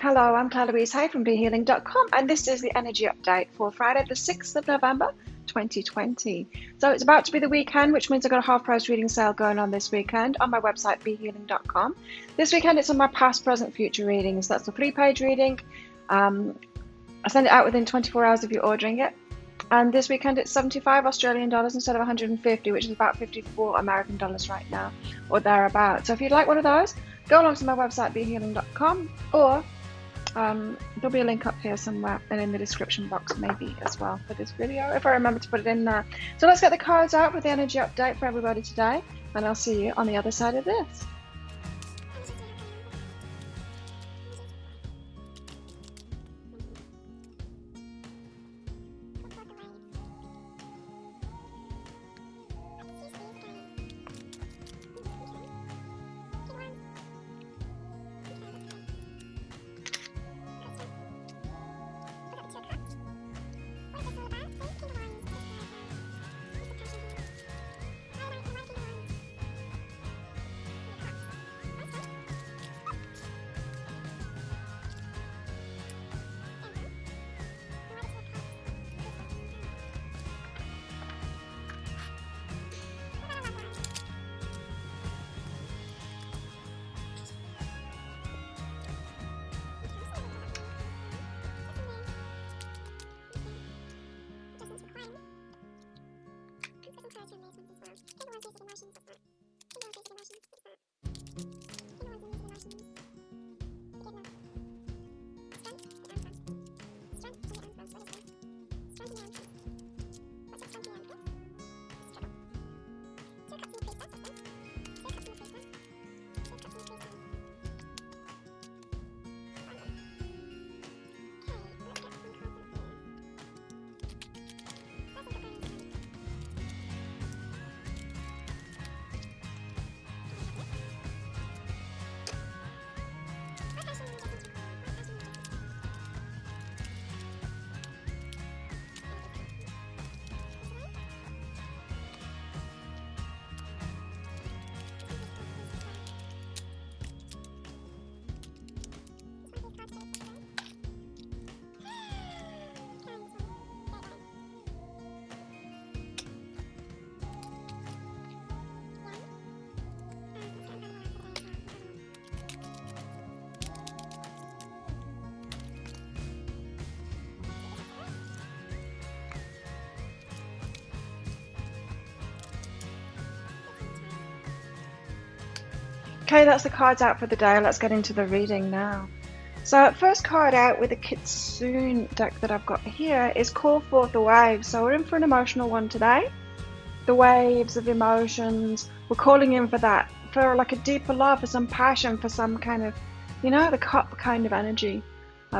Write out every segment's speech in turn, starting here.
Hello, I'm Claire Louise Hay from BeHealing.com, and this is the energy update for Friday, the 6th of November, 2020. So it's about to be the weekend, which means I've got a half-price reading sale going on this weekend on my website, BeHealing.com. This weekend, it's on my past, present, future readings. That's a 3-page reading. I send it out within 24 hours if you're ordering it. And this weekend, it's 75 Australian dollars instead of 150, which is about 54 American dollars right now, or thereabouts. So if you'd like one of those, go along to my website, BeHealing.com, or there'll be a link up here somewhere and in the description box maybe as well for this video, if I remember to put it in there. So let's get the cards out with the energy update for everybody today, and I'll see you on the other side of this. Okay, that's the cards out for the day. Let's get into the reading now. So first card out with the Kitsune deck that I've got here is Call Forth the Waves. So we're in for an emotional one today. The waves of emotions. We're calling in for that, for like a deeper love, for some passion, for some kind of, the cup kind of energy.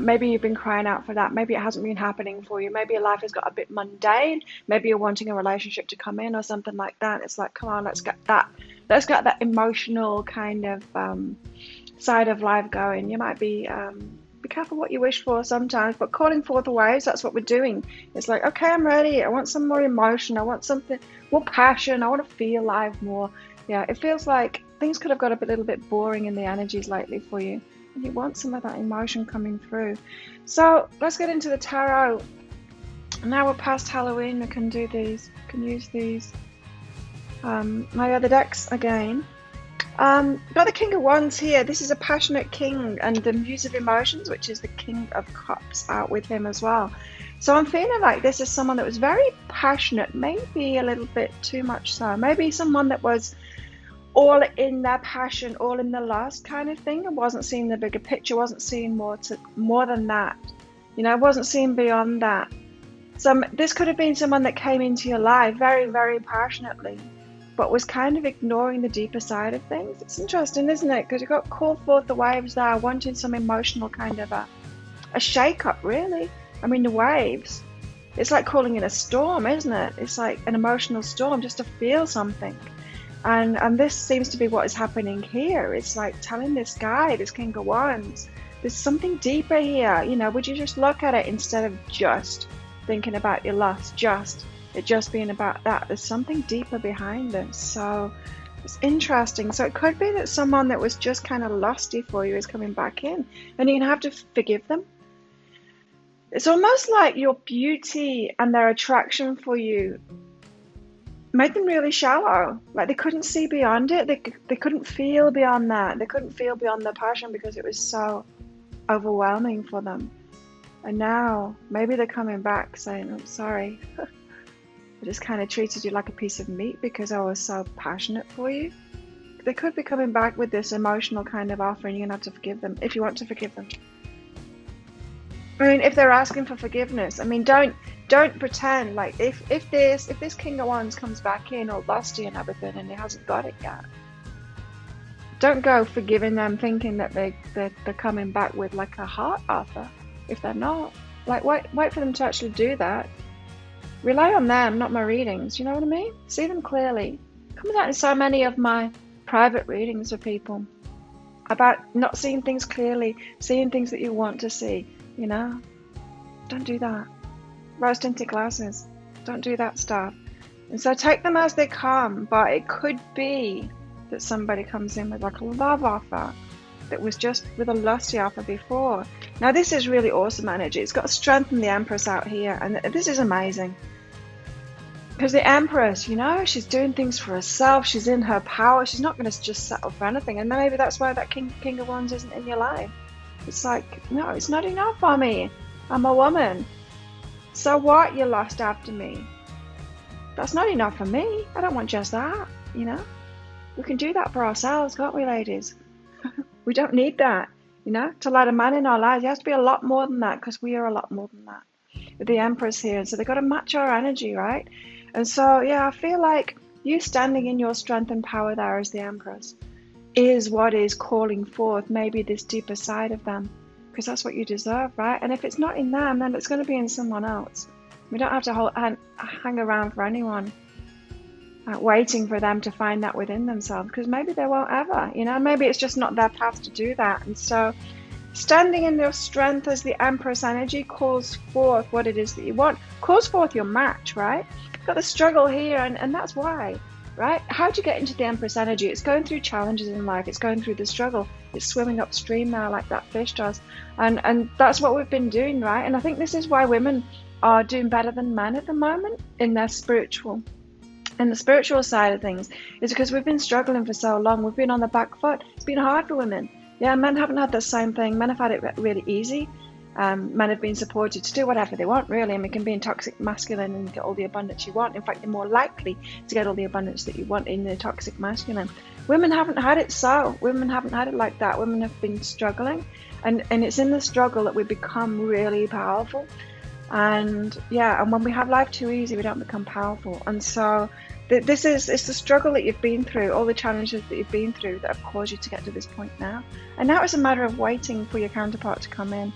Maybe you've been crying out for that. Maybe it hasn't been happening for you. Maybe your life has got a bit mundane. Maybe you're wanting a relationship to come in or something like that. It's like, come on, let's get that emotional kind of side of life going. You might be careful what you wish for sometimes, but calling forth the waves, that's what we're doing. It's like, okay, I'm ready. I want some more emotion. I want something more passion. I want to feel life more. Yeah, it feels like things could have got a little bit boring in the energies lately for you. And you want some of that emotion coming through. So let's get into the tarot. Now we're past Halloween. We can do these. We can use these. My other decks again. Got the King of Wands here. This is a passionate king, and the Muse of Emotions, which is the King of Cups, out with him as well. So I'm feeling like this is someone that was very passionate, maybe a little bit too much so. Maybe someone that was all in their passion, all in the lust kind of thing, and wasn't seeing the bigger picture, wasn't seeing more than that. Wasn't seeing beyond that. This could have been someone that came into your life very, very passionately, but was kind of ignoring the deeper side of things. It's interesting, isn't it? Because you've got Call Forth the Waves there, wanting some emotional kind of a shake-up, really. I mean, the waves, it's like calling in a storm, isn't it? It's like an emotional storm, just to feel something. And this seems to be what is happening here. It's like telling this guy, this King of Wands, there's something deeper here. Would you just look at it instead of just thinking about your lust, it just being about that? There's something deeper behind this. So It's interesting. So it could be that someone that was just kind of lusty for you is coming back in, and you're gonna have to forgive them. It's almost like your beauty and their attraction for you made them really shallow. Like they couldn't see beyond it. They couldn't feel beyond that. They couldn't feel beyond their passion because it was so overwhelming for them. And now maybe they're coming back saying, I'm sorry. I just kind of treated you like a piece of meat because I was so passionate for you. They could be coming back with this emotional kind of offer, and you're gonna have to forgive them if you want to forgive them. I mean, if they're asking for forgiveness, I mean, don't pretend like if this King of Wands comes back in all lusty and everything and he hasn't got it yet, don't go forgiving them thinking that they're coming back with like a heart offer if they're not. Like wait for them to actually do that. Rely on them, not my readings. You know what I mean? See them clearly. Comes out in so many of my private readings for people about not seeing things clearly, seeing things that you want to see. You know, don't do that. Rose tinted glasses, don't do that stuff. And so take them as they come, but it could be that somebody comes in with like a love offer that was just with a lusty offer before. Now this is really awesome energy. It's got Strength and the Empress out here, and this is amazing. Because the Empress, you know, she's doing things for herself. She's in her power. She's not going to just settle for anything. And maybe that's why that King of Wands isn't in your life. It's like, no, it's not enough for me. I'm a woman. So what? You lust after me. That's not enough for me. I don't want just that, you know. We can do that for ourselves, can't we, ladies? We don't need that, you know. To let a man in our lives, he has to be a lot more than that, because we are a lot more than that. With the Empress here, so they've got to match our energy, right? And so, yeah, I feel like you standing in your strength and power there as the Empress is what is calling forth maybe this deeper side of them, because that's what you deserve, right? And if it's not in them, then it's going to be in someone else. We don't have to hang around for anyone waiting for them to find that within themselves, because maybe they won't ever, you know. Maybe it's just not their path to do that. And so standing in your strength as the Empress energy calls forth what it is that you want, calls forth your match, right? You've got the struggle here, and that's why. Right? How do you get into the Empress energy? It's going through challenges in life. It's going through the struggle. It's swimming upstream now like that fish does. And that's what we've been doing, right? And I think this is why women are doing better than men at the moment in the spiritual side of things. Is because we've been struggling for so long. We've been on the back foot. It's been hard for women. Yeah, men haven't had the same thing. Men have had it really easy. Men have been supported to do whatever they want, really, and we can be in toxic masculine and get all the abundance you want. In fact, you're more likely to get all the abundance that you want in the toxic masculine. Women haven't had it so. Women haven't had it like that. Women have been struggling, and it's in the struggle that we become really powerful. And yeah, and when we have life too easy, we don't become powerful. And so it's the struggle that you've been through, all the challenges that you've been through that have caused you to get to this point now. And now it's a matter of waiting for your counterpart to come in.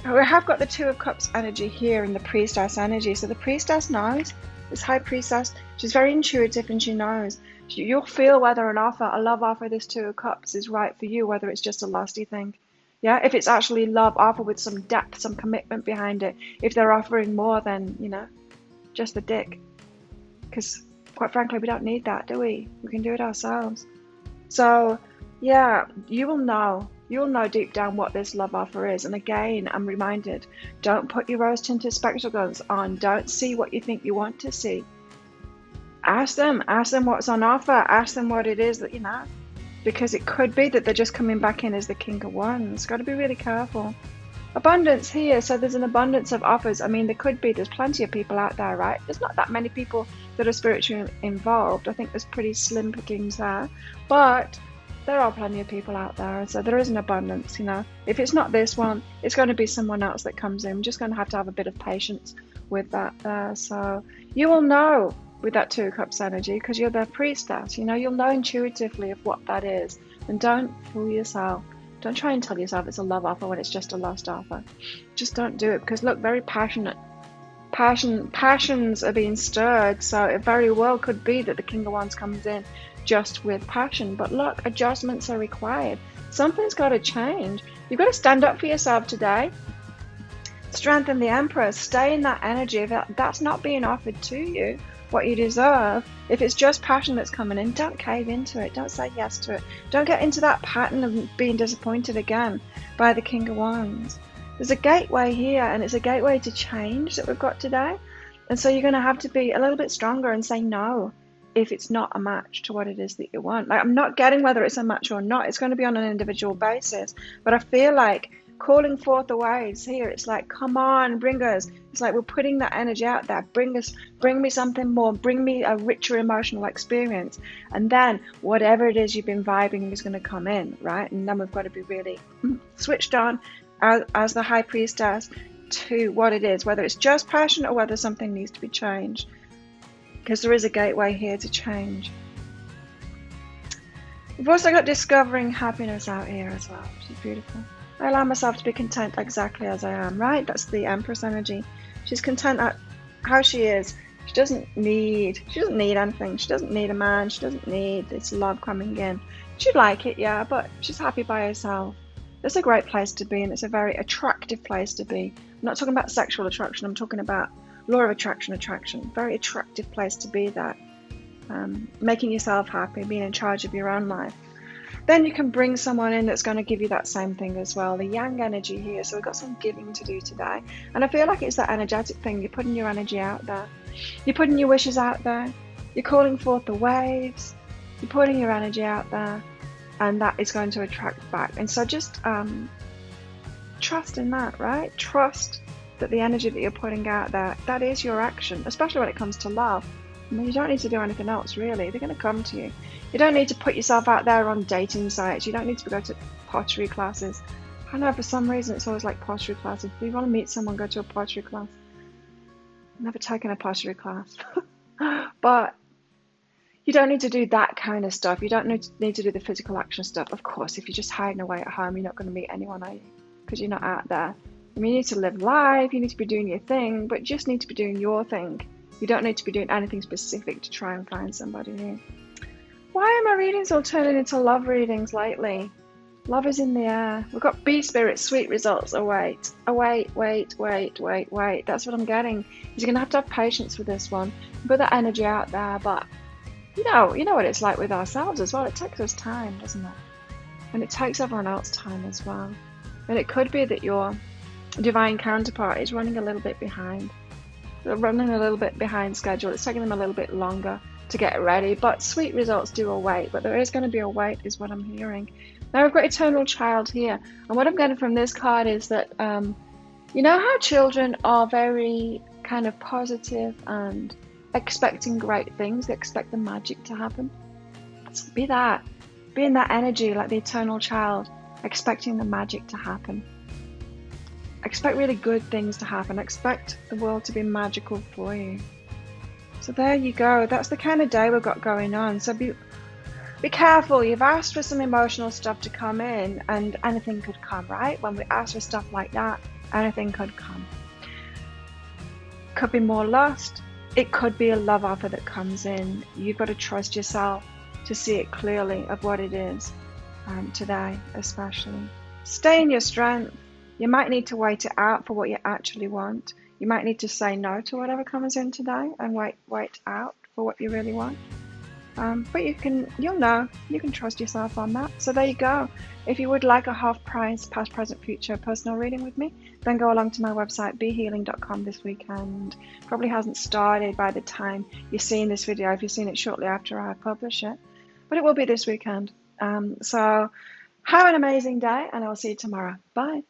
We have got the Two of Cups energy here and the Priestess energy. So the Priestess knows, this High Priestess, she's very intuitive, and she knows. You'll feel whether a love offer, this Two of Cups is right for you, whether it's just a lusty thing. Yeah, if it's actually love offer with some depth, some commitment behind it. If they're offering more than, you know, just the dick. Because quite frankly, we don't need that, do we? We can do it ourselves. So yeah, you will know. You'll know deep down what this love offer is. And again, I'm reminded, don't put your rose-tinted spectacles on. Don't see what you think you want to see. Ask them what's on offer. Ask them what it is that, you know, because it could be that they're just coming back in as the King of Wands. Got to be really careful. Abundance here, so there's an abundance of offers. I mean, there's plenty of people out there, right? There's not that many people that are spiritually involved. I think there's pretty slim pickings there. But there are plenty of people out there, so there is an abundance, you know. If it's not this one, it's going to be someone else that comes in. We're just going to have a bit of patience with that there. So you will know with that Two of Cups energy, because you're the Priestess, you know, you'll know intuitively of what that is. And don't fool yourself. Don't try and tell yourself it's a love offer when it's just a lust offer. Just don't do it, because look, very passionate. Passions are being stirred, so it very well could be that the King of Wands comes in just with passion. But look, adjustments are required. Something's got to change. You've got to stand up for yourself today. Strengthen the Empress. Stay in that energy. If that's not being offered to you, what you deserve. If it's just passion that's coming in, don't cave into it. Don't say yes to it. Don't get into that pattern of being disappointed again by the King of Wands. There's a gateway here, and it's a gateway to change that we've got today. And so you're going to have to be a little bit stronger and say no if it's not a match to what it is that you want. Like, I'm not getting whether it's a match or not. It's going to be on an individual basis. But I feel like calling forth the waves here, it's like, come on, bring us. It's like we're putting that energy out there. Bring me something more. Bring me a richer emotional experience. And then whatever it is you've been vibing is going to come in, right? And then we've got to be really switched on as the High Priestess to what it is, whether it's just passion or whether something needs to be changed, because there is a gateway here to change. We've also got discovering happiness out here as well, which is beautiful. I allow myself to be content exactly as I am, right? That's the Empress energy. She's content at how she is. She doesn't need anything. She doesn't need a man. She doesn't need this love coming in. She'd like it, yeah, but she's happy by herself. It's a great place to be, and it's a very attractive place to be. I'm not talking about sexual attraction. I'm talking about law of attraction. Very attractive place to be there. Making yourself happy, being in charge of your own life. Then you can bring someone in that's going to give you that same thing as well. The Yang energy here. So we've got some giving to do today. And I feel like it's that energetic thing. You're putting your energy out there. You're putting your wishes out there. You're calling forth the waves. You're putting your energy out there. And that is going to attract back. And so just trust in that, right? Trust that the energy that you're putting out there, that is your action, especially when it comes to love. I mean, you don't need to do anything else, really. They're going to come to you. You don't need to put yourself out there on dating sites. You don't need to go to pottery classes. I know for some reason it's always like pottery classes. If you want to meet someone, go to a pottery class. I've never taken a pottery class. But you don't need to do that kind of stuff. You don't need to do the physical action stuff. Of course, if you're just hiding away at home, you're not going to meet anyone, are you? Because you're not out there. I mean, you need to live life. You need to be doing your thing, but you just need to be doing your thing. You don't need to be doing anything specific to try and find somebody new. Why are my readings all turning into love readings lately? Love is in the air. We've got B Spirit, sweet results. Wait. That's what I'm getting. You're going to have patience with this one. Put that energy out there, but you know what it's like with ourselves as well. It takes us time, doesn't it? And it takes everyone else time as well. And it could be that your divine counterpart is running a little bit behind. They're running a little bit behind schedule. It's taking them a little bit longer to get ready, but sweet results do await. But there is going to be a wait, is what I'm hearing. Now we've got Eternal Child here, and what I'm getting from this card is that you know how children are very kind of positive and expecting great things. They expect the magic to happen. Let's be that. Be in that energy like the Eternal Child, expecting the magic to happen. Expect really good things to happen. Expect the world to be magical for you. So there you go. That's the kind of day we've got going on. So be careful. You've asked for some emotional stuff to come in, and anything could come, right? When we ask for stuff like that, anything could come. Could be more lust. It could be a love offer that comes in. You've got to trust yourself to see it clearly of what it is today, especially. Stay in your strength. You might need to wait it out for what you actually want. You might need to say no to whatever comes in today and wait out for what you really want. But you'll know, you can trust yourself on that. So there you go. If you would like a half price, past, present, future personal reading with me, then go along to my website, behealing.com this weekend. Probably hasn't started by the time you're seeing this video, if you've seen it shortly after I publish it. But it will be this weekend. So have an amazing day, and I'll see you tomorrow. Bye.